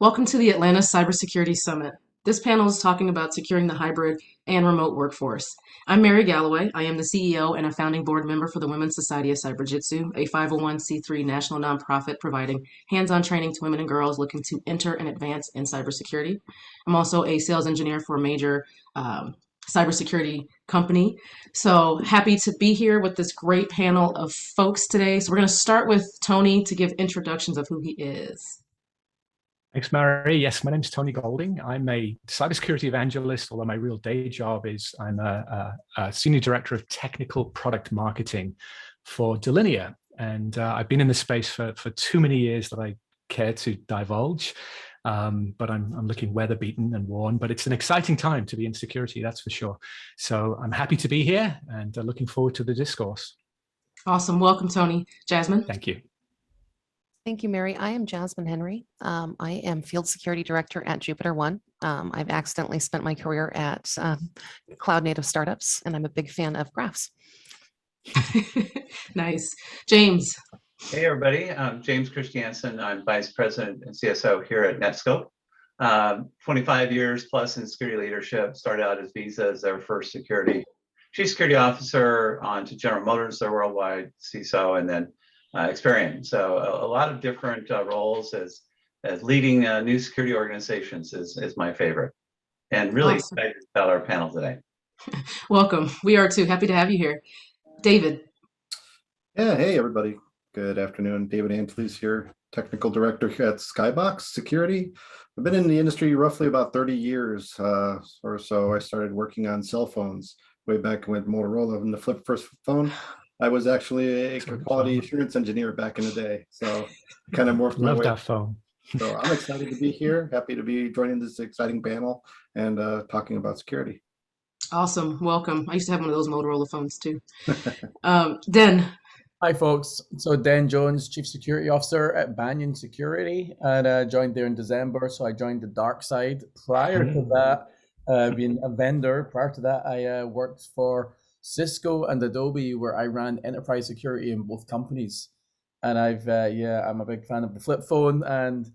Welcome to the Atlanta Cybersecurity Summit. This panel is talking about securing the hybrid and remote workforce. I'm Mary Galloway. I am the CEO and a founding board member for the Women's Society of Cyberjitsu, a 501c3 national nonprofit providing hands-on training to women and girls looking to enter and advance in cybersecurity. I'm also a sales engineer for a major cybersecurity company. So happy to be here with this great panel of folks today. So we're going to start with Tony to give introductions of who he is. Thanks, Mary. Yes, my name's Tony Golding. I'm a cybersecurity evangelist, although my real day job is I'm a senior director of technical product marketing for Delinea. And I've been in this space for too many years that I care to divulge. But I'm looking weather beaten and worn, but it's an exciting time to be in security, that's for sure. So I'm happy to be here and looking forward to the discourse. Awesome. Welcome, Tony. Jasmine? Thank you. Thank you, Mary. I am Jasmine Henry. I am Field Security Director at Jupiter One. I've accidentally spent my career at cloud native startups, and I'm a big fan of graphs. Nice. James. Hey, everybody. I'm James Christiansen. I'm Vice President and CSO here at Netscope. 25 years plus in security leadership. Started out as Visa as their first chief security officer, on to General Motors, their worldwide CISO, and then Experian. So a lot of different roles as leading new security organizations is my favorite. And really Awesome. excited about our panel today. Welcome. We are too. Happy to have you here. David. Yeah, hey everybody. Good afternoon. David Antley's here, Technical Director here at Skybox Security. I've been in the industry roughly about 30 years or so. I started working on cell phones way back with Motorola and the flip first phone. I was actually a quality assurance engineer back in the day, so kind of morphed my Love way. that phone. So I'm excited to be here. Happy to be joining this exciting panel and talking about security. Awesome. Welcome. I used to have one of those Motorola phones too. Den. Hi, folks. So Dan Jones, Chief Security Officer at Banyan Security, and joined there in December. So I joined the dark side. Prior to that, being a vendor, prior to that, I worked for Cisco and Adobe, where I ran enterprise security in both companies. And I'm a big fan of the flip phone, and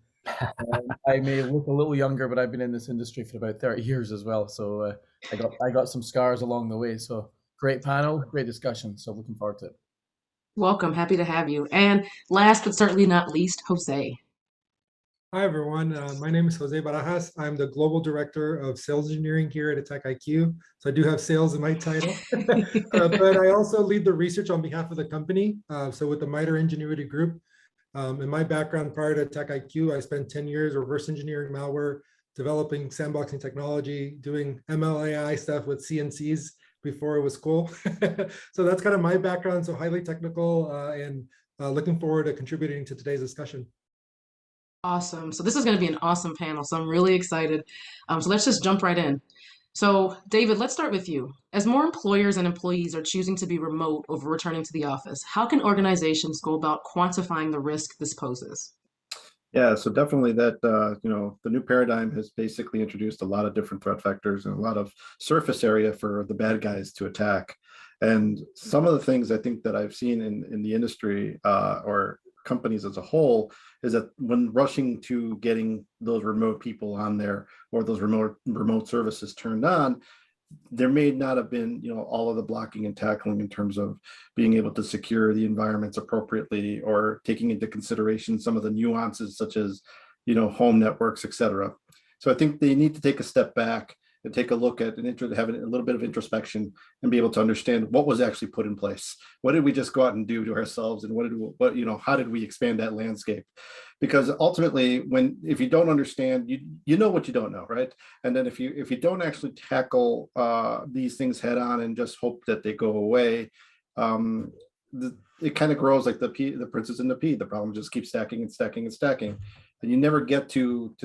I may look a little younger, but I've been in this industry for about 30 years as well. So I got some scars along the way. So great panel, great discussion. So looking forward to it. Welcome. Happy to have you. And last but certainly not least, Jose. Hi, everyone. My name is Jose Barajas. I'm the Global Director of Sales Engineering here at Attack IQ. So I do have sales in my title, but I also lead the research on behalf of the company. So with the MITRE Ingenuity Group, in my background prior to Attack IQ, I spent 10 years reverse engineering malware, developing sandboxing technology, doing MLAI stuff with CNCs before it was cool. So that's kind of my background. So highly technical and looking forward to contributing to today's discussion. Awesome. So this is going to be an awesome panel. So I'm really excited. So let's just jump right in. So David, let's start with you. As more employers and employees are choosing to be remote over returning to the office, how can organizations go about quantifying the risk this poses? Yeah, so definitely that, the new paradigm has basically introduced a lot of different threat vectors and a lot of surface area for the bad guys to attack. And some of the things I think that I've seen in the industry or companies as a whole is that when rushing to getting those remote people on there or those remote services turned on, there may not have been, all of the blocking and tackling in terms of being able to secure the environments appropriately or taking into consideration some of the nuances such as, home networks, et cetera. So I think they need to take a step back and take a look at have a little bit of introspection and be able to understand what was actually put in place. What did we just go out and do to ourselves, and how did we expand that landscape? Because ultimately, if you don't understand, you know what you don't know, right? And then if you don't actually tackle these things head on and just hope that they go away, it kind of grows like the princess and the pea. The problem just keeps stacking and stacking and stacking, and you never get to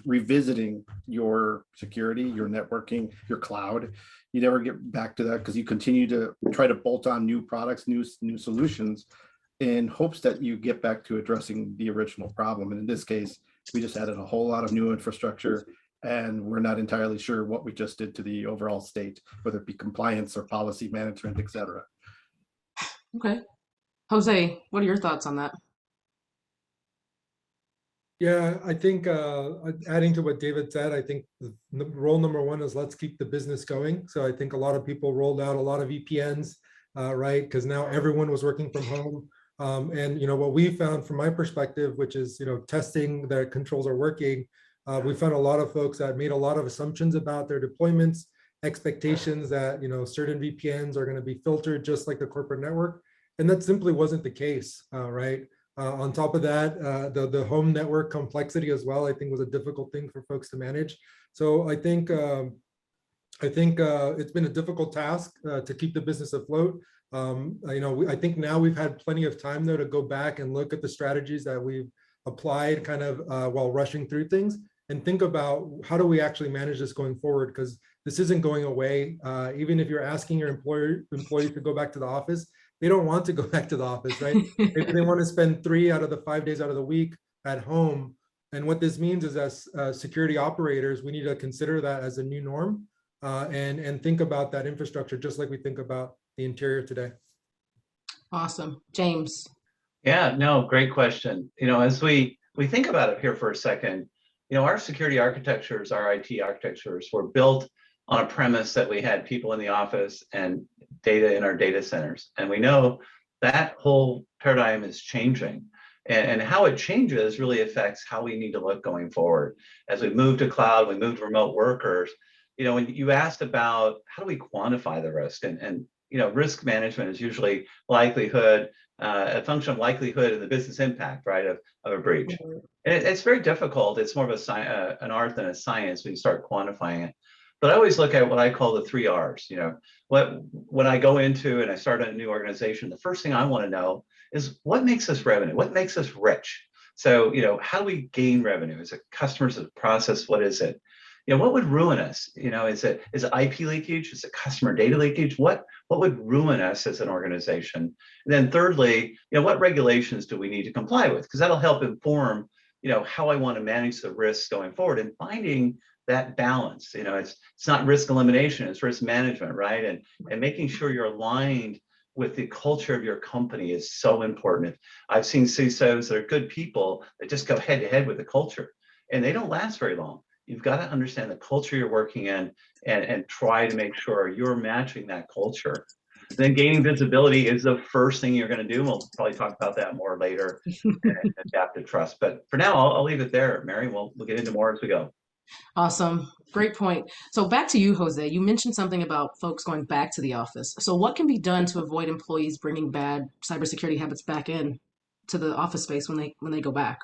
revisiting your security, your networking, your cloud. You never get back to that because you continue to try to bolt on new products, new solutions, in hopes that you get back to addressing the original problem. And in this case, we just added a whole lot of new infrastructure, and we're not entirely sure what we just did to the overall state, whether it be compliance or policy management, et cetera. Okay. Jose, what are your thoughts on that? Yeah, I think adding to what David said, I think role number one is let's keep the business going. So I think a lot of people rolled out a lot of VPNs, right? Because now everyone was working from home. And what we found from my perspective, which is testing that controls are working, we found a lot of folks that made a lot of assumptions about their deployments, expectations that certain VPNs are going to be filtered just like the corporate network, and that simply wasn't the case, right? On top of that, the home network complexity as well, I think was a difficult thing for folks to manage. So I think it's been a difficult task to keep the business afloat. I think now we've had plenty of time though to go back and look at the strategies that we've applied kind of while rushing through things and think about how do we actually manage this going forward, because this isn't going away. Even if you're asking your employees to go back to the office, they don't want to go back to the office, right? Maybe they want to spend 3 out of the 5 days out of the week at home. And what this means is as security operators, we need to consider that as a new norm and think about that infrastructure just like we think about the interior today. Awesome. James. Yeah, no, great question. As we think about it here for a second, our security architectures, our IT architectures were built on a premise that we had people in the office and data in our data centers. And we know that whole paradigm is changing. And how it changes really affects how we need to look going forward. As we move to cloud, we move to remote workers, when you asked about how do we quantify the risk, and risk management is usually likelihood, a function of likelihood and the business impact, right, of a breach. And it's very difficult. It's more of an art than a science when you start quantifying it. But I always look at what I call the 3 R's. When I go into and I start a new organization, the first thing I want to know is what makes us revenue? What makes us rich? So, how do we gain revenue? Is it customers, is it process? What is it? What would ruin us? Is it IP leakage? Is it customer data leakage? What would ruin us as an organization? And then thirdly, what regulations do we need to comply with? Because that'll help inform, how I want to manage the risks going forward, and finding that balance. It's not risk elimination, it's risk management, right? And making sure you're aligned with the culture of your company is so important. I've seen CISOs that are good people that just go head to head with the culture, and they don't last very long. You've got to understand the culture you're working in and try to make sure you're matching that culture. Then gaining visibility is the first thing you're going to do. We'll probably talk about that more later, and adaptive trust. But for now, I'll leave it there, Mary. We'll get into more as we go. Awesome. Great point. So back to you, Jose. You mentioned something about folks going back to the office. So what can be done to avoid employees bringing bad cybersecurity habits back in to the office space when they go back?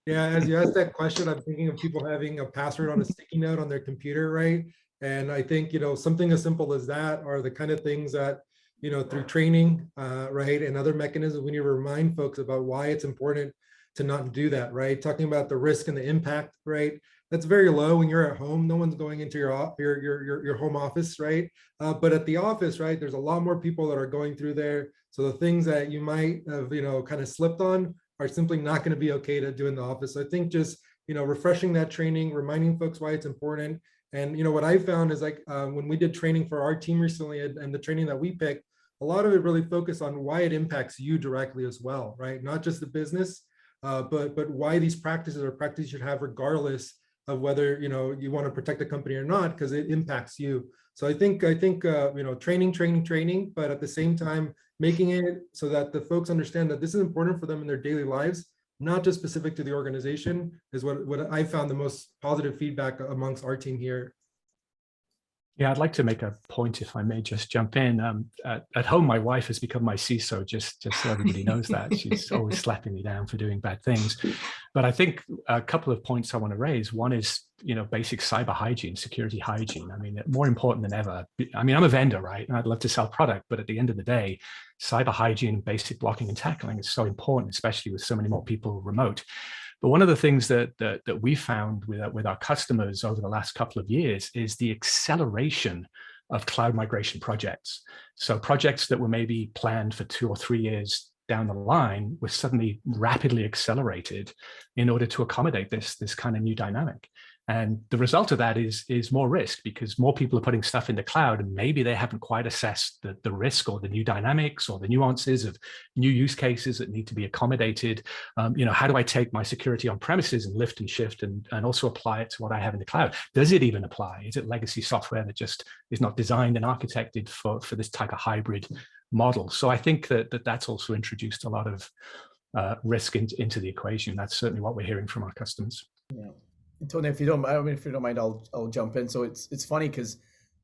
Yeah, as you asked that question, I'm thinking of people having a password on a sticky note on their computer, right? And I think, something as simple as that are the kind of things that, through training, right, and other mechanisms, we need to remind folks about why it's important to not do that, right? Talking about the risk and the impact, right? That's very low when you're at home. No one's going into your home office, right? But at the office, right, there's a lot more people that are going through there. So the things that you might have, kind of slipped on are simply not going to be okay to do in the office. So I think just, refreshing that training, reminding folks why it's important. And, what I found is like when we did training for our team recently and the training that we picked, a lot of it really focused on why it impacts you directly as well, right? Not just the business, but why these practices are practices you should have regardless of whether, you want to protect the company or not, because it impacts you. So I think, training, but at the same time, making it so that the folks understand that this is important for them in their daily lives, not just specific to the organization, is what I found the most positive feedback amongst our team here. Yeah, I'd like to make a point, if I may just jump in. At home, my wife has become my CISO, just so everybody knows that. She's always slapping me down for doing bad things. But I think a couple of points I want to raise. One is, basic cyber hygiene, security hygiene. I mean, more important than ever. I mean, I'm a vendor, right? And I'd love to sell product, but at the end of the day, cyber hygiene, basic blocking and tackling is so important, especially with so many more people remote. But one of the things that we found with our customers over the last couple of years is the acceleration of cloud migration projects. So projects that were maybe planned for 2 or 3 years down the line were suddenly rapidly accelerated in order to accommodate this kind of new dynamic. And the result of that is more risk, because more people are putting stuff in the cloud, and maybe they haven't quite assessed the risk or the new dynamics or the nuances of new use cases that need to be accommodated. How do I take my security on premises and lift and shift and also apply it to what I have in the cloud? Does it even apply? Is it legacy software that just is not designed and architected for this type of hybrid model? So I think that's also introduced a lot of risk into the equation. That's certainly what we're hearing from our customers. Yeah. Tony, if you don't mind, I'll jump in. So it's funny because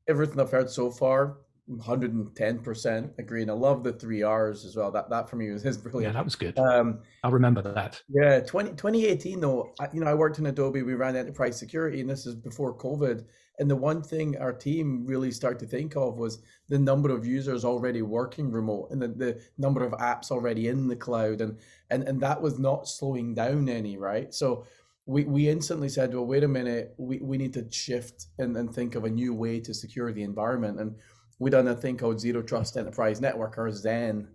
everything I've heard so far, 110% agree, and I love the 3 R's as well. That for me is brilliant. Yeah, that was good. I'll remember that. Yeah, 2018 though, I worked in Adobe. We ran enterprise security, and this is before COVID. And the one thing our team really started to think of was the number of users already working remote, and the number of apps already in the cloud, and that was not slowing down any, right? So we instantly said, well, wait a minute, we need to shift and think of a new way to secure the environment. And we done a thing called Zero Trust Enterprise Network, or Zen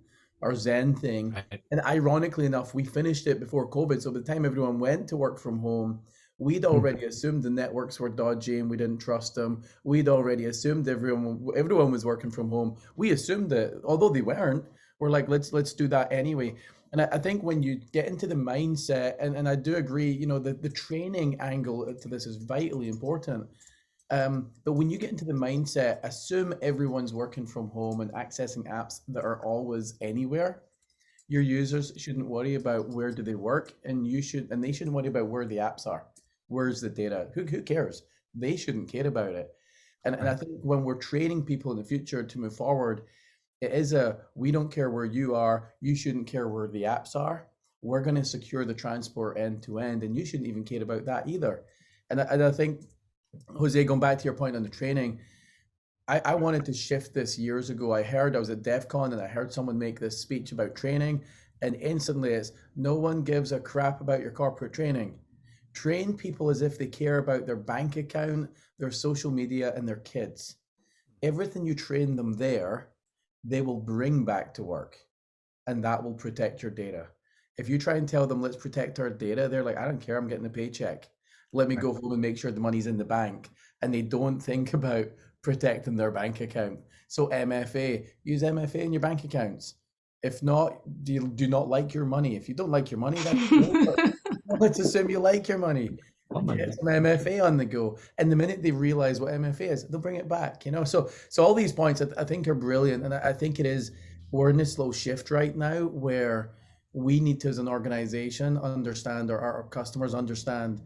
thing. Right. And ironically enough, we finished it before COVID. So by the time everyone went to work from home, we'd already assumed the networks were dodgy and we didn't trust them. We'd already assumed everyone was working from home. We assumed that, although they weren't, we're like, let's do that anyway. And I think when you get into the mindset, and I do agree, the training angle to this is vitally important. But when you get into the mindset, assume everyone's working from home and accessing apps that are always anywhere. Your users shouldn't worry about where do they work, and they shouldn't worry about where the apps are. Where's the data? Who cares? They shouldn't care about it. And I think when we're training people in the future to move forward, it is we don't care where you are, you shouldn't care where the apps are. We're going to secure the transport end to end, and you shouldn't even care about that either. And I think, Jose, going back to your point on the training, I wanted to shift this years ago. I was at DEF CON and I heard someone make this speech about training, and instantly it's, no one gives a crap about your corporate training. Train people as if they care about their bank account, their social media, and their kids. Everything you train them there, they will bring back to work, and that will protect your data. If you try and tell them, let's protect our data, they're like, I don't care, I'm getting a paycheck. Let me go home and make sure the money's in the bank. And they don't think about protecting their bank account. So MFA, use MFA in your bank accounts. If not, do not like your money. If you don't like your money, let's assume you like your money. Get some MFA on the go. And the minute they realize what MFA is, they'll bring it back, So all these points I think are brilliant. And I think we're in a slow shift right now where we need to, as an organization, understand, or our customers understand,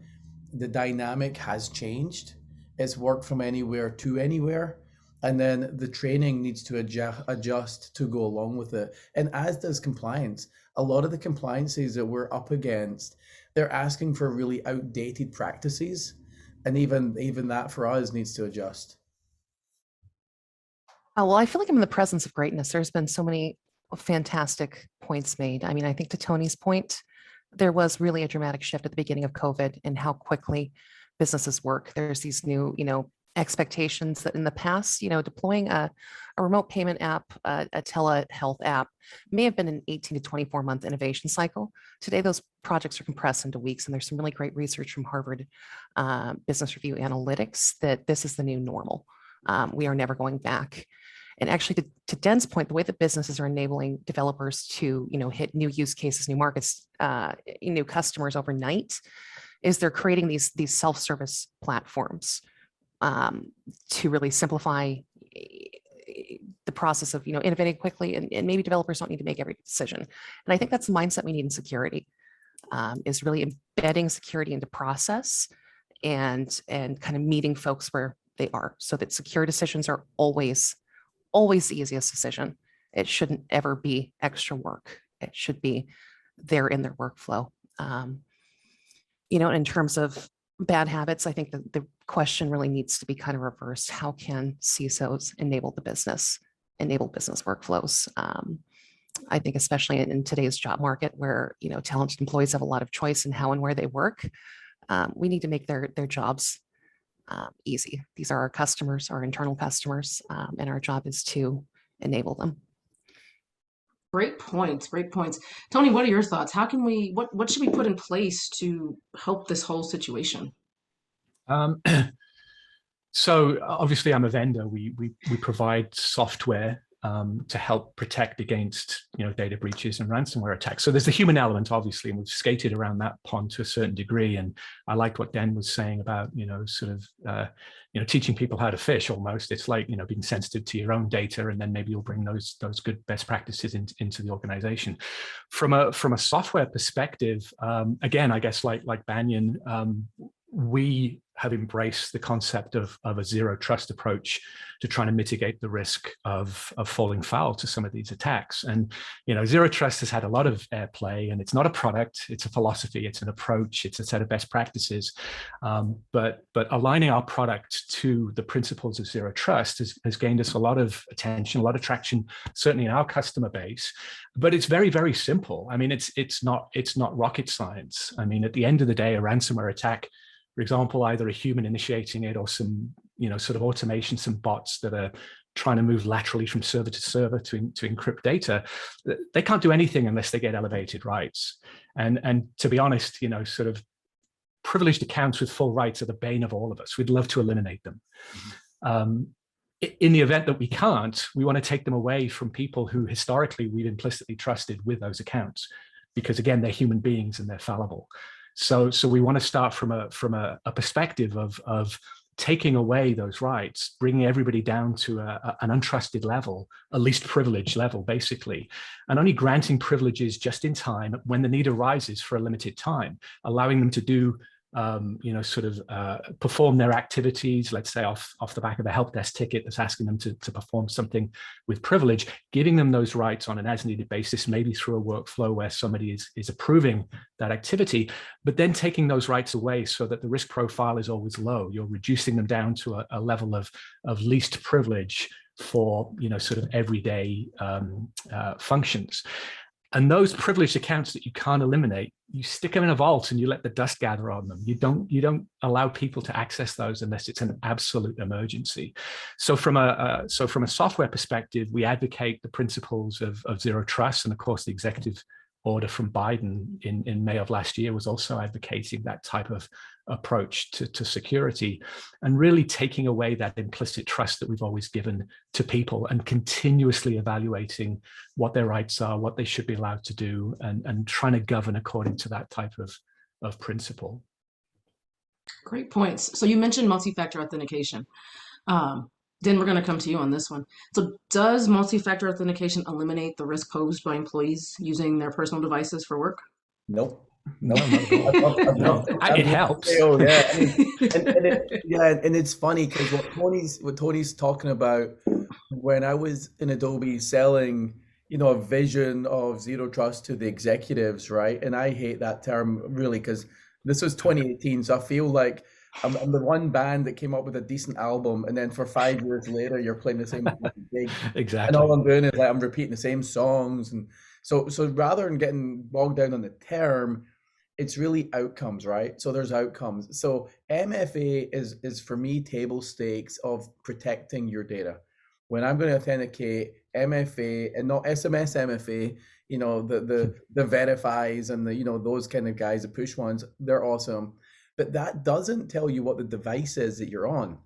the dynamic has changed. It's work from anywhere to anywhere. And then the training needs to adjust to go along with it. And as does compliance. A lot of the compliances that we're up against, they're asking for really outdated practices. And even that for us needs to adjust. Well, I feel like I'm in the presence of greatness. There's been so many fantastic points made. I mean, I think to Tony's point, there was really a dramatic shift at the beginning of COVID in how quickly businesses work. There's these new, expectations that in the past, deploying a remote payment app, a telehealth app may have been an 18 to 24 month innovation cycle. Today, those projects are compressed into weeks, and there's some really great research from Harvard Business Review Analytics that this is the new normal. We are never going back. And actually, to Den's point, the way that businesses are enabling developers to, hit new use cases, new markets, new customers overnight, is they're creating these self-service platforms to really simplify the process of, innovating quickly. And maybe developers don't need to make every decision. And I think that's the mindset we need in security, is really embedding security into process and kind of meeting folks where they are, so that secure decisions are always the easiest decision. It shouldn't ever be extra work. It should be there in their workflow. In terms of bad habits, I think that the question really needs to be kind of reversed. How can CISOs enable business workflows? I think especially in today's job market where, talented employees have a lot of choice in how and where they work, we need to make their jobs easy. These are our customers, our internal customers, and our job is to enable them. Great points. Tony, what are your thoughts? How can what should we put in place to help this whole situation? Um, so obviously, I'm a vendor. We provide software to help protect against data breaches and ransomware attacks. So there's the human element, obviously, and we've skated around that pond to a certain degree. And I liked what Den was saying about sort of teaching people how to fish. Almost, it's like being sensitive to your own data, and then maybe you'll bring those good best practices into the organization. From a software perspective, again, I guess like Banyan, we have embraced the concept of a zero trust approach to trying to mitigate the risk of falling foul to some of these attacks. And zero trust has had a lot of airplay, and it's not a product, it's a philosophy, it's an approach, it's a set of best practices. But aligning our product to the principles of zero trust has gained us a lot of attention, a lot of traction, certainly in our customer base. But it's very, very simple. I mean, it's not rocket science. I mean, at the end of the day, a ransomware attack, for example, either a human initiating it or some, sort of automation, some bots that are trying to move laterally from server to server to encrypt data, they can't do anything unless they get elevated rights. And to be honest, sort of privileged accounts with full rights are the bane of all of us. We'd love to eliminate them. In the event that we can't, we want to take them away from people who historically we've implicitly trusted with those accounts, because again, they're human beings and they're fallible. So we want to start from a perspective of taking away those rights, bringing everybody down to an untrusted level, a least privileged level, basically, and only granting privileges just in time when the need arises for a limited time, allowing them to do perform their activities, let's say off the back of a help desk ticket that's asking them to perform something with privilege, giving them those rights on an as needed basis, maybe through a workflow where somebody is approving that activity, but then taking those rights away so that the risk profile is always low. You're reducing them down to a level of least privilege for sort of everyday functions. And those privileged accounts that you can't eliminate, you stick them in a vault and you let the dust gather on them. You don't allow people to access those unless it's an absolute emergency. So from a software perspective, we advocate the principles of zero trust, and of course the executive order from Biden in May of last year was also advocating that type of approach to security, and really taking away that implicit trust that we've always given to people and continuously evaluating what their rights are, what they should be allowed to do, and trying to govern according to that type of principle. Great points. So you mentioned multi-factor authentication. Then we're going to come to you on this one. So does multi-factor authentication eliminate the risk posed by employees using their personal devices for work? Nope. No, it helps. Oh, yeah. I mean, and it's funny because what Tony's talking about, when I was in Adobe selling, a vision of zero trust to the executives, right? And I hate that term really, because this was 2018, so I feel like I'm the one band that came up with a decent album, and then for 5 years later, you're playing the same gig. Exactly. And all I'm doing is like I'm repeating the same songs, and so rather than getting bogged down on the term, it's really outcomes, right? So there's outcomes. So MFA is for me table stakes of protecting your data. When I'm going to authenticate, MFA and not SMS MFA, the verifies and the those kind of guys, the push ones, they're awesome. But that doesn't tell you what the device is that you're on.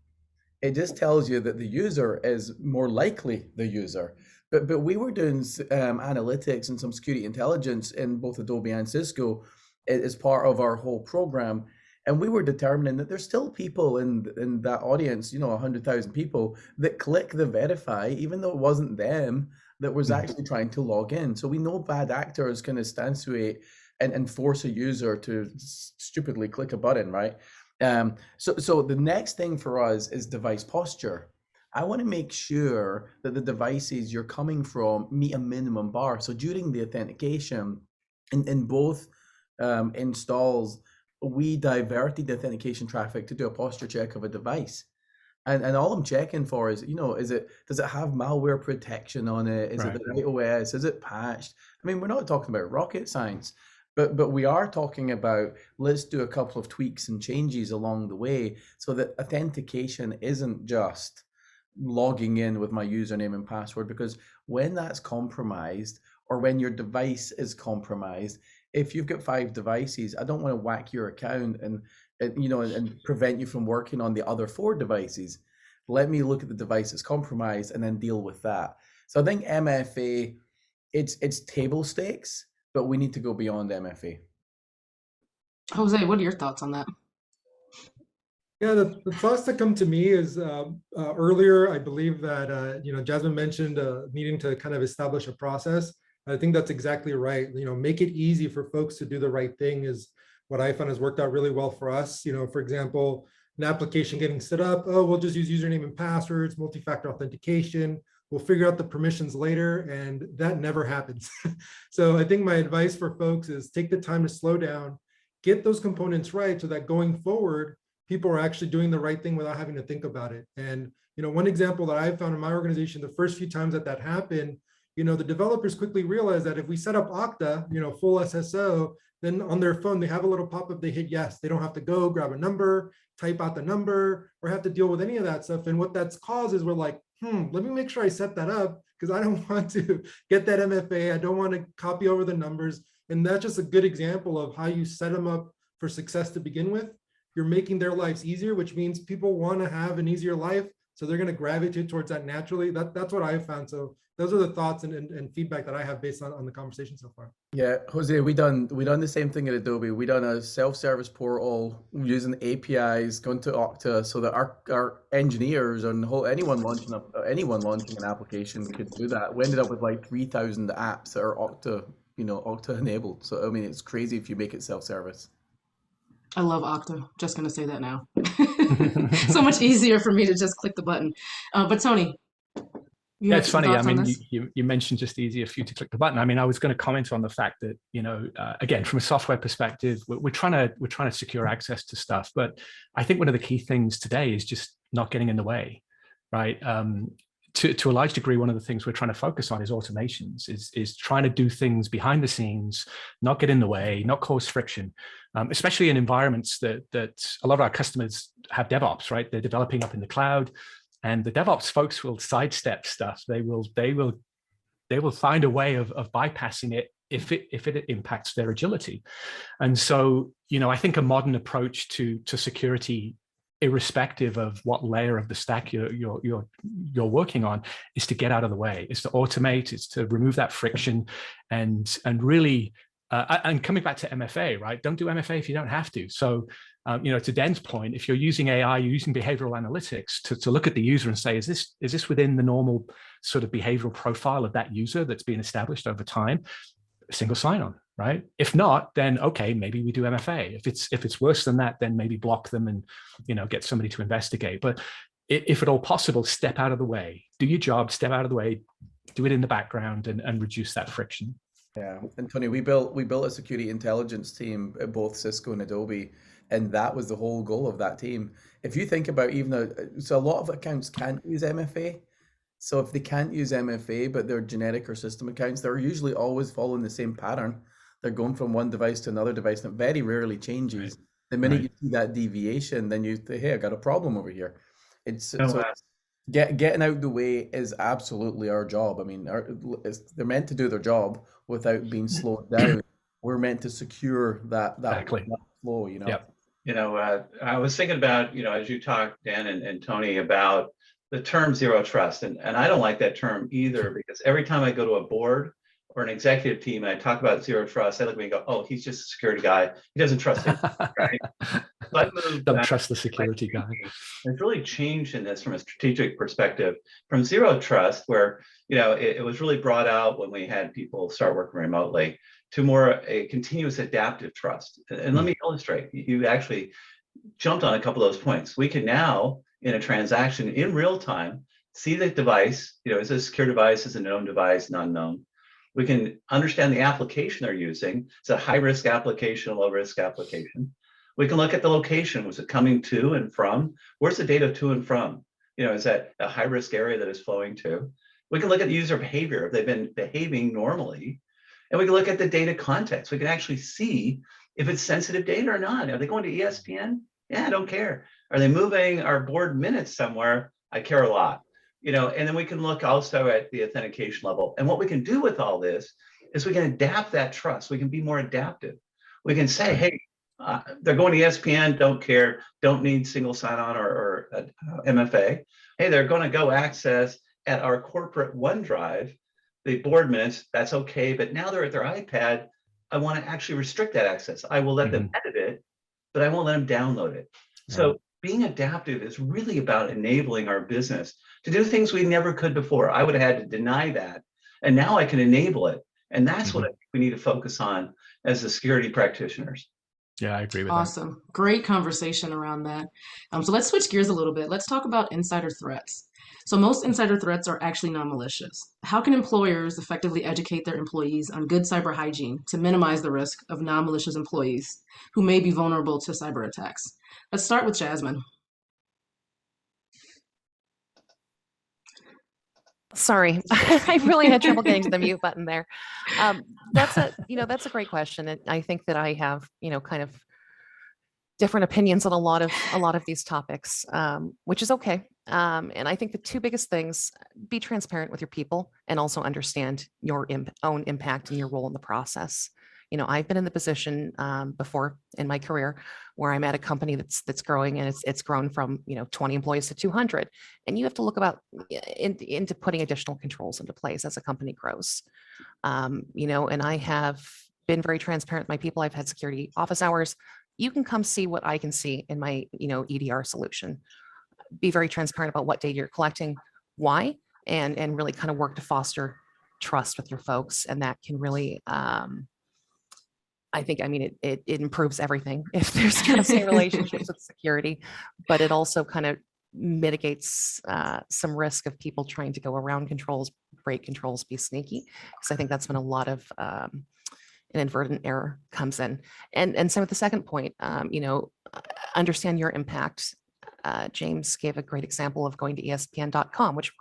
It just tells you that the user is more likely the user. But we were doing analytics and some security intelligence in both Adobe and Cisco as part of our whole program. And we were determining that there's still people in that audience, 100,000 people that click the verify, even though it wasn't them that was actually trying to log in. So we know bad actors can instantiate and force a user to stupidly click a button, right? So the next thing for us is device posture. I want to make sure that the devices you're coming from meet a minimum bar. So during the authentication, in both installs, we diverted the authentication traffic to do a posture check of a device. And all I'm checking for is, does it have malware protection on it? Is it the right OS? Is it patched? I mean, we're not talking about rocket science, but we are talking about, let's do a couple of tweaks and changes along the way so that authentication isn't just logging in with my username and password, because when that's compromised, or when your device is compromised, if you've got 5 devices, I don't want to whack your account and and prevent you from working on the other 4 devices. Let me look at the device that's compromised and then deal with that. So I think MFA, it's table stakes, but we need to go beyond MFA. Jose, what are your thoughts on that? Yeah, the thoughts that come to me is earlier, I believe that, Jasmine mentioned needing to kind of establish a process. I think that's exactly right. Make it easy for folks to do the right thing is what I found has worked out really well for us. For example, an application getting set up, oh, we'll just use username and passwords, multi-factor authentication. We'll figure out the permissions later, and that never happens. So I think my advice for folks is take the time to slow down, get those components right so that going forward, people are actually doing the right thing without having to think about it. And, one example that I found in my organization, the first few times that happened, the developers quickly realized that if we set up Okta, full SSO, then on their phone, they have a little pop-up, they hit yes. They don't have to go grab a number, type out the number, or have to deal with any of that stuff. And what that's caused is we're like, let me make sure I set that up because I don't want to get that MFA. I don't want to copy over the numbers. And that's just a good example of how you set them up for success to begin with. You're making their lives easier, which means people want to have an easier life. So they're going to gravitate towards that naturally. That's what I've found. So those are the thoughts and feedback that I have based on the conversation so far. Yeah, Jose, we done the same thing at Adobe. We done a self-service portal using APIs, going to Okta, so that our engineers and anyone launching an application could do that. We ended up with like 3,000 apps that are Okta enabled. So I mean, it's crazy if you make it self-service. I love Okta. Just going to say that now. So much easier for me to just click the button. But Tony, yeah, it's funny. I mean, you mentioned just easier for you to click the button. I mean, I was going to comment on the fact that, again, from a software perspective, we're trying to secure access to stuff. But I think one of the key things today is just not getting in the way, right? To a large degree, one of the things we're trying to focus on is automations, is trying to do things behind the scenes, not get in the way, not cause friction, especially in environments that a lot of our customers have DevOps, right? They're developing up in the cloud, and the DevOps folks will sidestep stuff. They will find a way of bypassing it if it impacts their agility. And so, I think a modern approach to security, irrespective of what layer of the stack you're working on, is to get out of the way, is to automate, is to remove that friction, and really and coming back to MFA, right? Don't do MFA if you don't have to. So to Dan's point, if you're using AI, you're using behavioral analytics to look at the user and say, is this within the normal sort of behavioral profile of that user that's been established over time? Single sign-on, right? If not, then okay, maybe we do MFA. If it's worse than that, then maybe block them and get somebody to investigate. But if at all possible, step out of the way. Do your job, step out of the way, do it in the background, and reduce that friction. Yeah, and Tony, we built a security intelligence team at both Cisco and Adobe, and that was the whole goal of that team. If you think about so a lot of accounts can't use MFA. So if they can't use MFA, but they're generic or system accounts, they're usually always following the same pattern. They're going from one device to another device, and it very rarely changes. Right. The minute you see that deviation, then you say, hey, I got a problem over here. Getting out the way is absolutely our job. I mean, they're meant to do their job without being slowed down. We're meant to secure that flow, Yep. I was thinking about, as you talked, Dan and Tony, about the term zero trust. And I don't like that term either, because every time I go to a board or an executive team and I talk about zero trust, they look at me and go, oh, he's just a security guy. He doesn't trust him, right? Don't trust the security guy. It's really changed in this from a strategic perspective, from zero trust, where it was really brought out when we had people start working remotely, to more a continuous adaptive trust. And let me illustrate. You actually jumped on a couple of those points. We can now, in a transaction in real time, see the device, is it a secure device, is it a known device, not known. We can understand the application they're using. It's a high-risk application, a low-risk application. We can look at the location. Was it coming to and from? Where's the data to and from? Is that a high-risk area that is flowing to? We can look at the user behavior, if they've been behaving normally. And we can look at the data context. We can actually see if it's sensitive data or not. Are they going to ESPN? Yeah, I don't care. Are they moving our board minutes somewhere? I care a lot. And then we can look also at the authentication level. And what we can do with all this is we can adapt that trust. We can be more adaptive. We can say, hey, they're going to ESPN, don't care, don't need single sign-on or MFA. Hey, they're going to go access at our corporate OneDrive, the board minutes, that's okay, but now they're at their iPad, I want to actually restrict that access. I will let them edit it, but I won't let them download it. So being adaptive is really about enabling our business to do things we never could before. I would have had to deny that, and now I can enable it. And that's what I think we need to focus on as the security practitioners. Yeah, I agree with that. Awesome. Great conversation around that. So let's switch gears a little bit. Let's talk about insider threats. So most insider threats are actually non-malicious. How can employers effectively educate their employees on good cyber hygiene to minimize the risk of non-malicious employees who may be vulnerable to cyber attacks? Let's start with Jasmine. Sorry, I really had trouble getting to the mute button there. That's a great question. And I think that I have, kind of different opinions on a lot of these topics, which is okay. And I think the two biggest things: be transparent with your people and also understand your own impact and your role in the process. I've been in the position before in my career where I'm at a company that's growing, and it's grown from 20 employees to 200, and you have to look about into putting additional controls into place as a company grows. And I have been very transparent with my people. I've had security office hours. You can come see what I can see in my EDR solution. Be very transparent about what data you're collecting, why, and really kind of work to foster trust with your folks, and that can really it improves everything if there's trusting relationships with security, but it also kind of mitigates some risk of people trying to go around controls, break controls, be sneaky. Because I think that's when a lot of an inadvertent error comes in. And so with the second point, understand your impact. James gave a great example of going to ESPN.com, which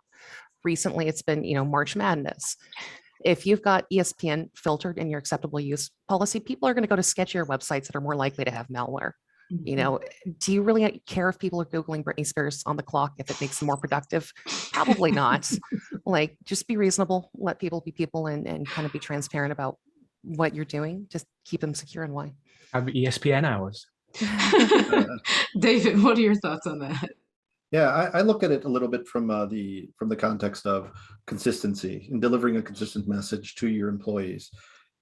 recently it's been, March Madness. If you've got ESPN filtered in your acceptable use policy, people are going to go to sketchier websites that are more likely to have malware. Do you really care if people are Googling Britney Spears on the clock if it makes them more productive? Probably not. Just be reasonable, let people be people, and kind of be transparent about what you're doing. Just keep them secure and why. Have ESPN hours. David, what are your thoughts on that? Yeah, I look at it a little bit from the context of consistency and delivering a consistent message to your employees.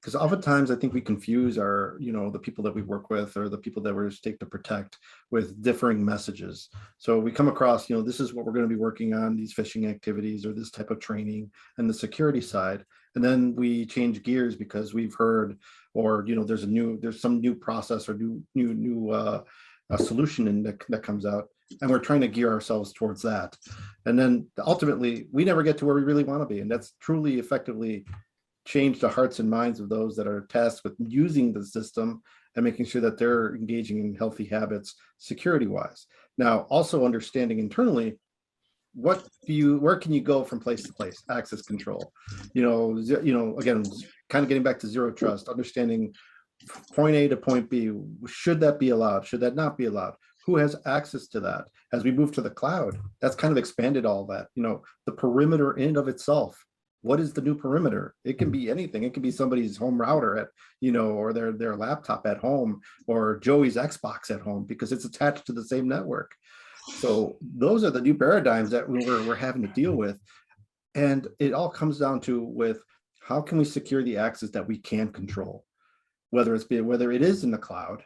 Because oftentimes I think we confuse our, the people that we work with or the people that we're stake to protect with differing messages. So we come across, this is what we're going to be working on, these phishing activities or this type of training and the security side. And then we change gears because we've heard, or, there's some new process or new solution that comes out. And we're trying to gear ourselves towards that. And then ultimately, we never get to where we really want to be. And that's truly effectively changed the hearts and minds of those that are tasked with using the system and making sure that they're engaging in healthy habits security-wise. Now, also understanding internally, where can you go from place to place? Access control. Again, kind of getting back to zero trust, understanding point A to point B. Should that be allowed? Should that not be allowed? Who has access to that? As we move to the cloud, that's kind of expanded all that. The perimeter in and of itself. What is the new perimeter? It can be anything. It can be somebody's home router at, or their laptop at home, or Joey's Xbox at home, because it's attached to the same network. So those are the new paradigms that we're having to deal with. And it all comes down to with how can we secure the access that we can control, whether it is in the cloud.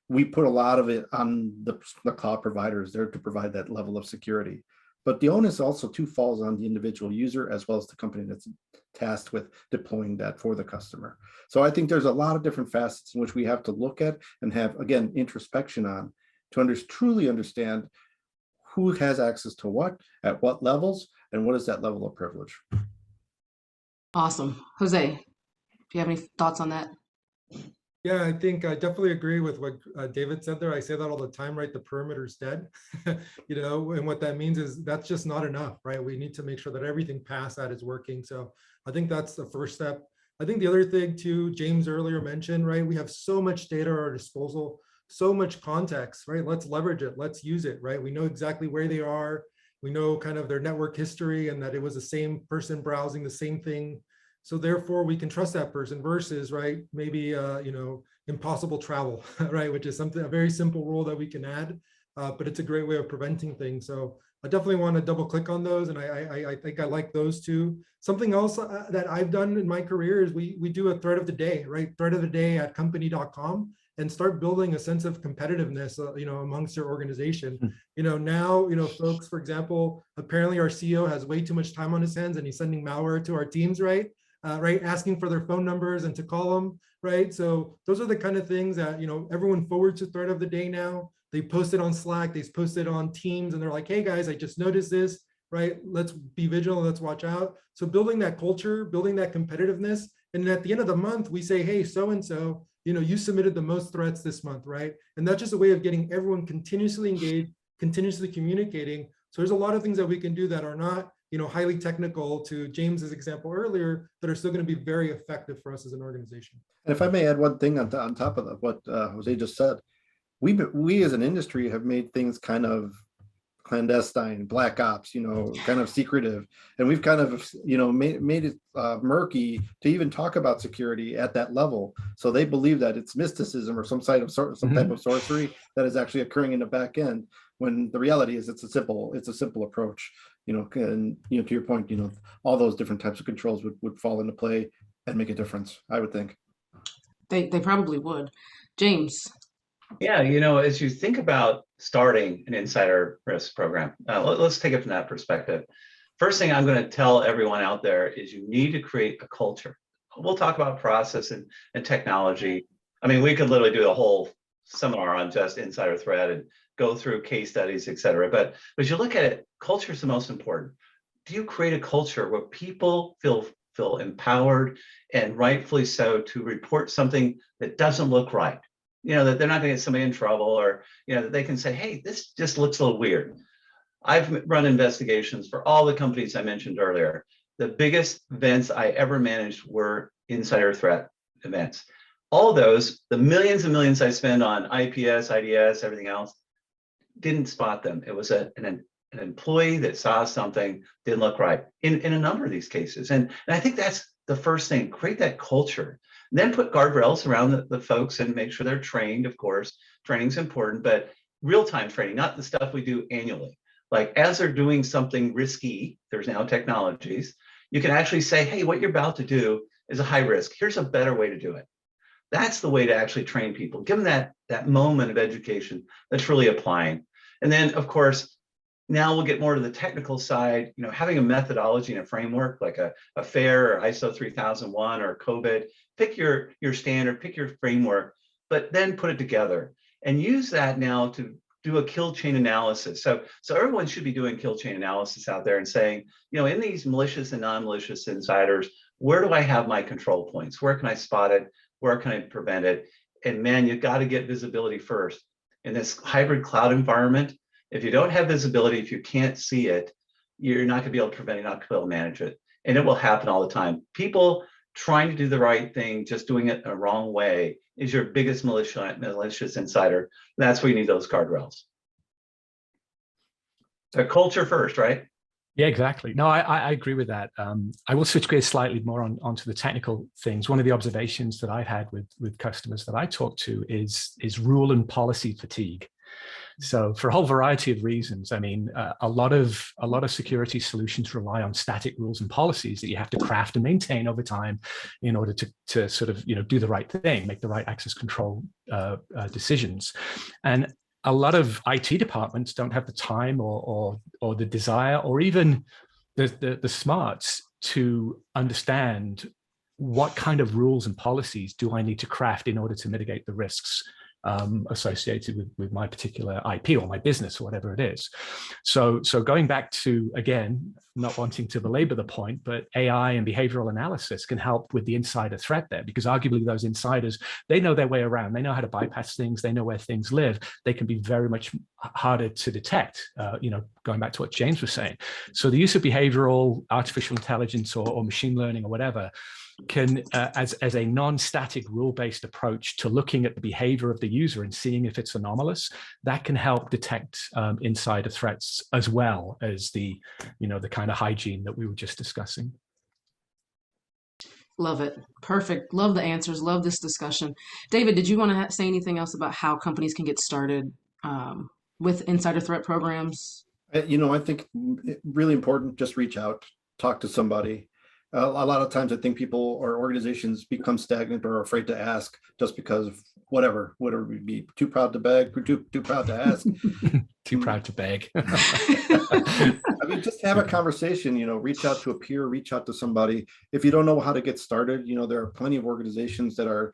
We put a lot of it on the cloud providers there to provide that level of security. But the onus also too falls on the individual user as well as the company that's tasked with deploying that for the customer. So I think there's a lot of different facets in which we have to look at and have, again, introspection on to truly understand who has access to what, at what levels, and what is that level of privilege. Awesome. Jose, do you have any thoughts on that? Yeah, I think I definitely agree with what David said there. I say that all the time, right? The perimeter's dead, and what that means is that's just not enough, right? We need to make sure that everything past that is working. So I think that's the first step. I think the other thing too, James earlier mentioned, right? We have so much data at our disposal, so much context, right? Let's leverage it. Let's use it, right? We know exactly where they are. We know kind of their network history and that it was the same person browsing the same thing. So therefore we can trust that person versus, right, maybe, impossible travel, right, which is a very simple rule that we can add, but it's a great way of preventing things. So I definitely want to double click on those. And I think I like those two. Something else that I've done in my career is we do a thread of the day, right? Thread of the day at company.com, and start building a sense of competitiveness, amongst your organization. Now, folks, for example, apparently our CEO has way too much time on his hands and he's sending malware to our teams, right? Right, asking for their phone numbers and to call them, right? So those are the kind of things that, everyone forwards to thread of the day now. They post it on Slack, they post it on Teams, and they're like, hey guys, I just noticed this, right? Let's be vigilant, let's watch out. So building that culture, building that competitiveness. And at the end of the month, we say, hey, so-and-so, you submitted the most threats this month, right? And that's just a way of getting everyone continuously engaged, continuously communicating. So there's a lot of things that we can do that are not, highly technical, to James's example earlier, that are still going to be very effective for us as an organization. And if I may add one thing on top of what Jose just said, we as an industry have made things kind of clandestine, black ops, kind of secretive, and we've kind of made it murky to even talk about security at that level. So they believe that it's mysticism or some type of sorcery that is actually occurring in the back end, when the reality is it's a simple approach. And to your point, all those different types of controls would fall into play and make a difference, I would think. They probably would. James. Yeah, as you think about starting an insider risk program, let's take it from that perspective. First thing I'm going to tell everyone out there is you need to create a culture. We'll talk about process and technology. I mean, we could literally do a whole seminar on just insider threat and go through case studies, et cetera. But as you look at it, culture is the most important. Do you create a culture where people feel empowered, and rightfully so, to report something that doesn't look right? That they're not going to get somebody in trouble, or, that they can say, hey, this just looks a little weird. I've run investigations for all the companies I mentioned earlier. The biggest events I ever managed were insider threat events. All those, the millions and millions I spend on IPS, IDS, everything else, didn't spot them. It was an employee that saw something didn't look right in a number of these cases. And I think that's the first thing, create that culture. Then put guardrails around the folks and make sure they're trained. Of course, training's important, but real-time training, not the stuff we do annually. Like, as they're doing something risky, there's now technologies, you can actually say, hey, what you're about to do is a high risk. Here's a better way to do it. That's the way to actually train people. Give them that moment of education that's really applying. And then, of course, now we'll get more to the technical side, having a methodology and a framework like a FAIR or ISO 3001 or COVID. Pick your standard, pick your framework, but then put it together and use that now to do a kill chain analysis. So everyone should be doing kill chain analysis out there and saying, in these malicious and non-malicious insiders, where do I have my control points? Where can I spot it? Where can I prevent it? And man, you've got to get visibility first. In this hybrid cloud environment, if you don't have visibility, if you can't see it, you're not going to be able to prevent it, not going to be able to manage it. And it will happen all the time. People trying to do the right thing, just doing it the wrong way, is your biggest malicious insider. That's where you need those guardrails. So culture first, right? Yeah, exactly. No, I agree with that. I will switch gears slightly more onto the technical things. One of the observations that I've had with customers that I talk to is rule and policy fatigue. So for a whole variety of reasons, I mean, a lot of security solutions rely on static rules and policies that you have to craft and maintain over time in order to sort of, do the right thing, make the right access control decisions. And a lot of IT departments don't have the time or the desire or even the smarts to understand what kind of rules and policies do I need to craft in order to mitigate the risks associated with my particular IP or my business or whatever it is. So going back to, again, not wanting to belabor the point, but AI and behavioral analysis can help with the insider threat there, because arguably those insiders, they know their way around. They know how to bypass things. They know where things live. They can be very much harder to detect, going back to what James was saying. So the use of behavioral, artificial intelligence or machine learning or whatever can, as a non-static rule-based approach to looking at the behavior of the user and seeing if it's anomalous, that can help detect insider threats as well as the kind of hygiene that we were just discussing. Love it. Perfect. Love the answers. Love this discussion. David, did you want to say anything else about how companies can get started with insider threat programs? I think really important, just reach out, talk to somebody. A lot of times I think people or organizations become stagnant or afraid to ask just because of whatever we be too proud to beg, too proud to ask. Too proud to beg. I mean, just have a conversation, reach out to a peer, reach out to somebody. If you don't know how to get started, there are plenty of organizations that are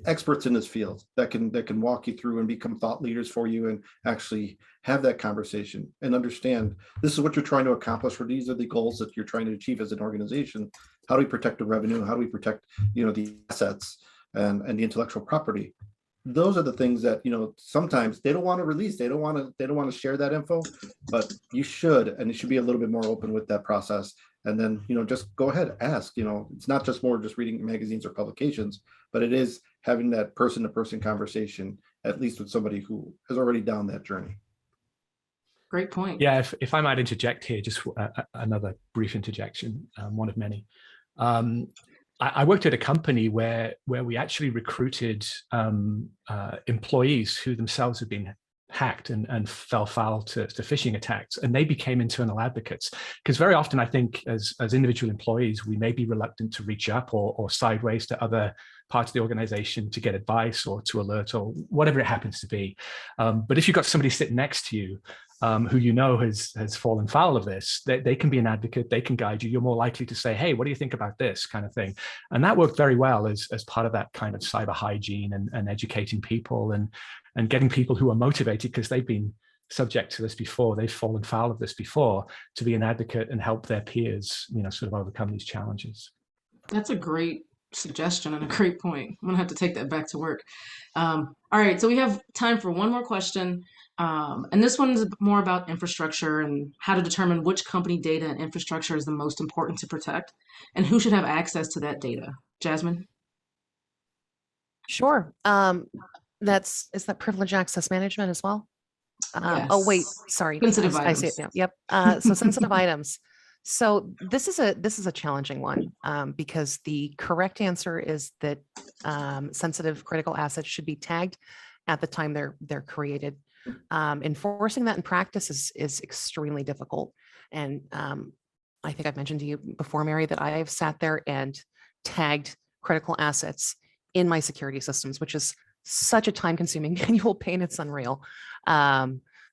experts in this field that can walk you through and become thought leaders for you and actually have that conversation and understand this is what you're trying to accomplish, or these are the goals that you're trying to achieve as an organization. How do we protect the revenue? How do we protect, the assets and the intellectual property? Those are the things that, sometimes they don't want to release. They don't want to share that info, but you should, and you should be a little bit more open with that process. And then, just go ahead, ask, it's not just reading magazines or publications, but it is having that person to person conversation, at least with somebody who has already done that journey. Great point. Yeah, if I might interject here, just another brief interjection, one of many. I worked at a company where we actually recruited employees who themselves had been hacked and fell foul to phishing attacks, and they became internal advocates. Because very often, I think as individual employees, we may be reluctant to reach up or sideways to other parts of the organization to get advice or to alert or whatever it happens to be. But if you've got somebody sitting next to you who has fallen foul of this, they can be an advocate, they can guide you. You're more likely to say, hey, what do you think about this kind of thing? And that worked very well as part of that kind of cyber hygiene and educating people and getting people who are motivated because they've been subject to this before, they've fallen foul of this before, to be an advocate and help their peers, sort of overcome these challenges. That's a great suggestion and a great point. I'm gonna have to take that back to work. All right, so we have time for one more question. And this one is more about infrastructure and how to determine which company data and infrastructure is the most important to protect and who should have access to that data. Jasmine? Sure. Is that privilege access management as well? Oh, wait, Yes. sorry. Sensitive I see it items. now. Yep. So sensitive items. So this is a challenging one because the correct answer is that sensitive critical assets should be tagged at the time they're created. Enforcing that in practice is extremely difficult. And I think I've mentioned to you before, Mary, that I have sat there and tagged critical assets in my security systems, which is such a time-consuming manual pain, it's unreal.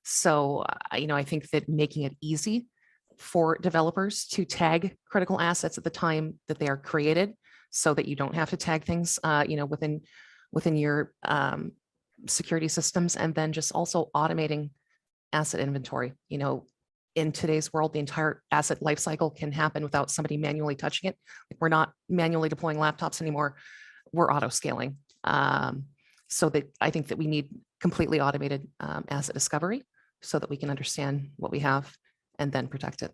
So I think that making it easy for developers to tag critical assets at the time that they are created, so that you don't have to tag things, within your security systems, and then just also automating asset inventory. In today's world, the entire asset lifecycle can happen without somebody manually touching it. Like, we're not manually deploying laptops anymore. We're auto scaling. So that I think that we need completely automated asset discovery so that we can understand what we have and then protect it.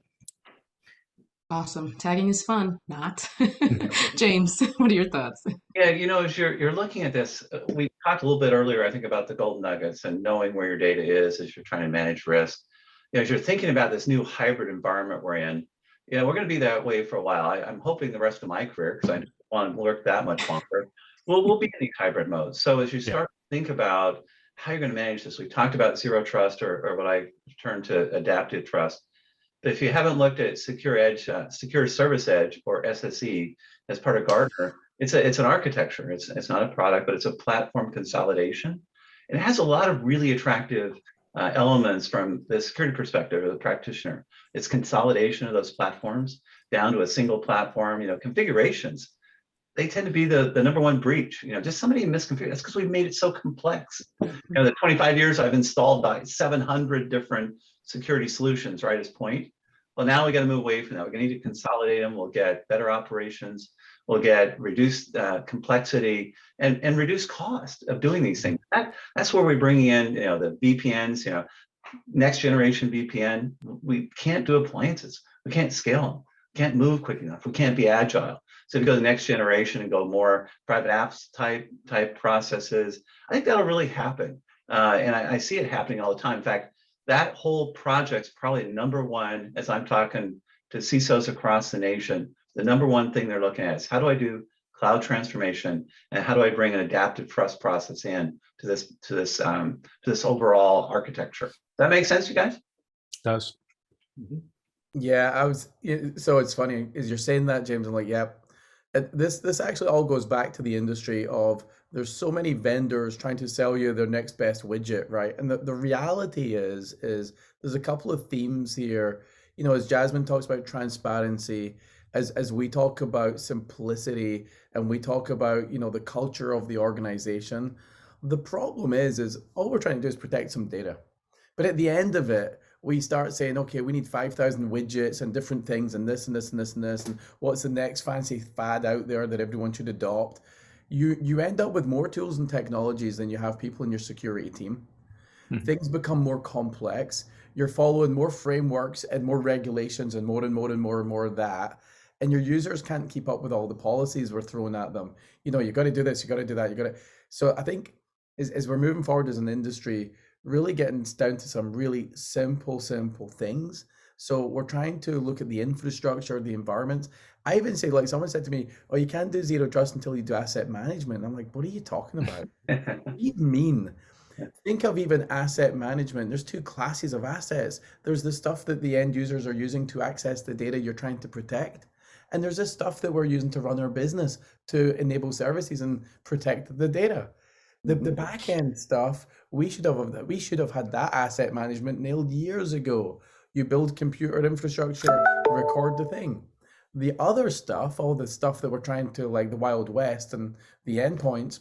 Awesome. Tagging is fun, not. James, what are your thoughts? Yeah, as you're looking at this, we talked a little bit earlier, I think, about the golden nuggets and knowing where your data is as you're trying to manage risk. As you're thinking about this new hybrid environment we're in, we're going to be that way for a while. I'm hoping the rest of my career, because I don't want to work that much longer, we'll be in these hybrid modes. So as you start to think about how you're going to manage this, we talked about zero trust, or what I term to adaptive trust. But if you haven't looked at Secure Edge, Secure Service Edge, or SSE, as part of Gartner, it's an architecture. It's not a product, but it's a platform consolidation. And it has a lot of really attractive elements from the security perspective of the practitioner. It's consolidation of those platforms down to a single platform. Configurations, they tend to be the number one breach. Just somebody misconfigured. That's because we've made it so complex. The 25 years I've installed about 700 different security solutions, right, as point. Well, now we got to move away from that. We're going to need to consolidate them. We'll get better operations. We'll get reduced complexity and reduced cost of doing these things. That's where we're bringing in, the VPNs, next generation VPN. We can't do appliances. We can't scale them. We can't move quick enough. We can't be agile. So if you go to the next generation and go more private apps type processes, I think that'll really happen. And I see it happening all the time. In fact, that whole project's probably number one, as I'm talking to CISOs across the nation, the number one thing they're looking at is, how do I do cloud transformation, and how do I bring an adaptive trust process in to this overall architecture? Does that make sense, you guys? Does. Yeah, so it's funny, as you're saying that, James, I'm like, yep. This actually all goes back to the industry of there's so many vendors trying to sell you their next best widget, right? And the reality is there's a couple of themes here. As Jasmine talks about transparency, as we talk about simplicity, and we talk about, the culture of the organization, the problem is all we're trying to do is protect some data. But at the end of it, we start saying, okay, we need 5,000 widgets and different things and this and this and this and this, and what's the next fancy fad out there that everyone should adopt? You end up with more tools and technologies than you have people in your security team. Things become more complex. You're following more frameworks and more regulations and more and more and more and more of that. And your users can't keep up with all the policies we're throwing at them. You got to do this, you got to do that, So I think as we're moving forward as an industry, really getting down to some really simple things. So we're trying to look at the infrastructure, the environment. I even say, like, someone said to me, oh, you can't do zero trust until you do asset management. I'm like, what are you talking about? What do you mean? Think of even asset management. There's two classes of assets. There's the stuff that the end users are using to access the data you're trying to protect. And there's this stuff that we're using to run our business, to enable services and protect the data. The back end stuff, we should have had that asset management nailed years ago. You build computer infrastructure, record the thing. The other stuff, all the stuff that we're trying to, like the Wild West and the endpoints,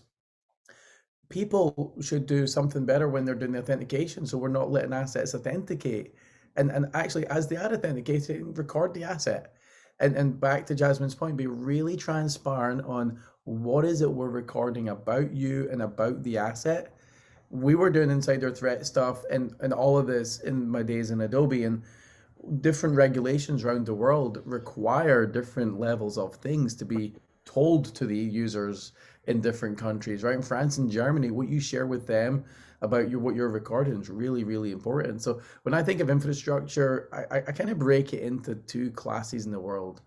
people should do something better when they're doing the authentication, so we're not letting assets authenticate. And actually, as they are authenticating, record the asset. And back to Jasmine's point, be really transparent on what is it we're recording about you and about the asset. We were doing insider threat stuff and all of this in my days in Adobe, and different regulations around the world require different levels of things to be told to the users in different countries, right? In France and Germany, what you share with them about what you're recording is really, really important. So when I think of infrastructure, I kind of break it into two classes in the world.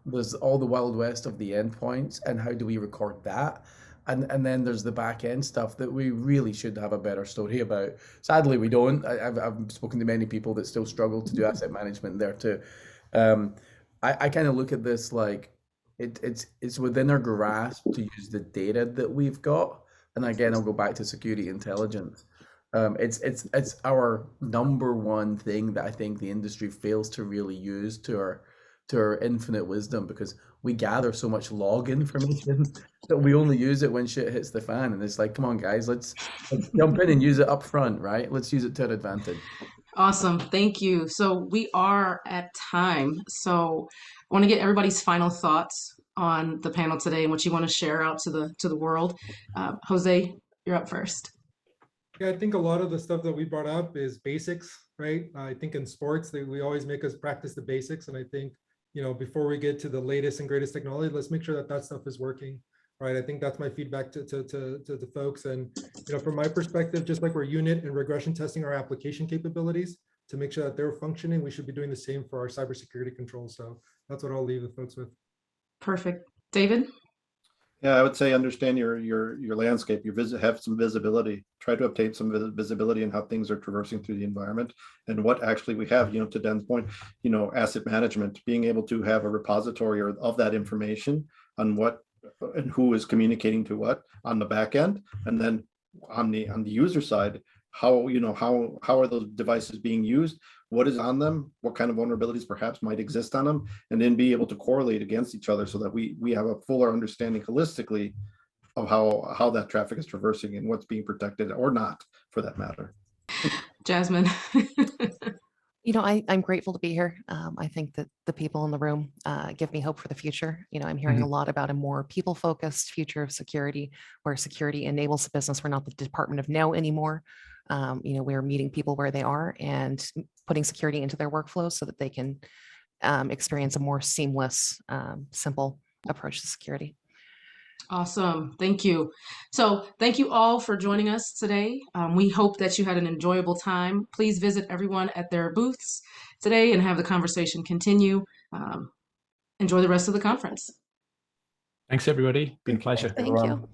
There's all the Wild West of the endpoints and how do we record that? And then there's the back end stuff that we really should have a better story about. Sadly, we don't. I've spoken to many people that still struggle to do asset management there too. I kind of look at this like it's within our grasp to use the data that we've got. And again, I'll go back to security intelligence. It's our number one thing that I think the industry fails to really use to our infinite wisdom, because we gather so much log information that we only use it when shit hits the fan. And it's like, come on, guys, let's jump in and use it up front, right? Let's use it to our advantage. Awesome. Thank you. So we are at time. So I want to get everybody's final thoughts on the panel today and what you want to share out to the world. Jose, you're up first. Yeah, I think a lot of the stuff that we brought up is basics, right? I think in sports, we always make us practice the basics. And I think, before we get to the latest and greatest technology, let's make sure that that stuff is working, right? I think that's my feedback to the folks. And, from my perspective, just like we're unit and regression testing our application capabilities to make sure that they're functioning, we should be doing the same for our cybersecurity controls. So that's what I'll leave the folks with. Perfect. David? Yeah, I would say understand your landscape, have some visibility, try to obtain some visibility in how things are traversing through the environment and what actually we have, to Dan's point, asset management, being able to have a repository of that information on what and who is communicating to what on the back end, and then on the user side, how are those devices being used, what is on them, what kind of vulnerabilities perhaps might exist on them, and then be able to correlate against each other so that we have a fuller understanding holistically of how that traffic is traversing and what's being protected or not, for that matter. Jasmine? I'm grateful to be here. I think that the people in the room give me hope for the future. I'm hearing a lot about a more people-focused future of security, where security enables the business. We're not the Department of No anymore. We're meeting people where they are and putting security into their workflows so that they can experience a more seamless, simple approach to security. Awesome. Thank you. So thank you all for joining us today. We hope that you had an enjoyable time. Please visit everyone at their booths today and have the conversation continue. Enjoy the rest of the conference. Thanks, everybody. Been a pleasure. Thank everyone. you.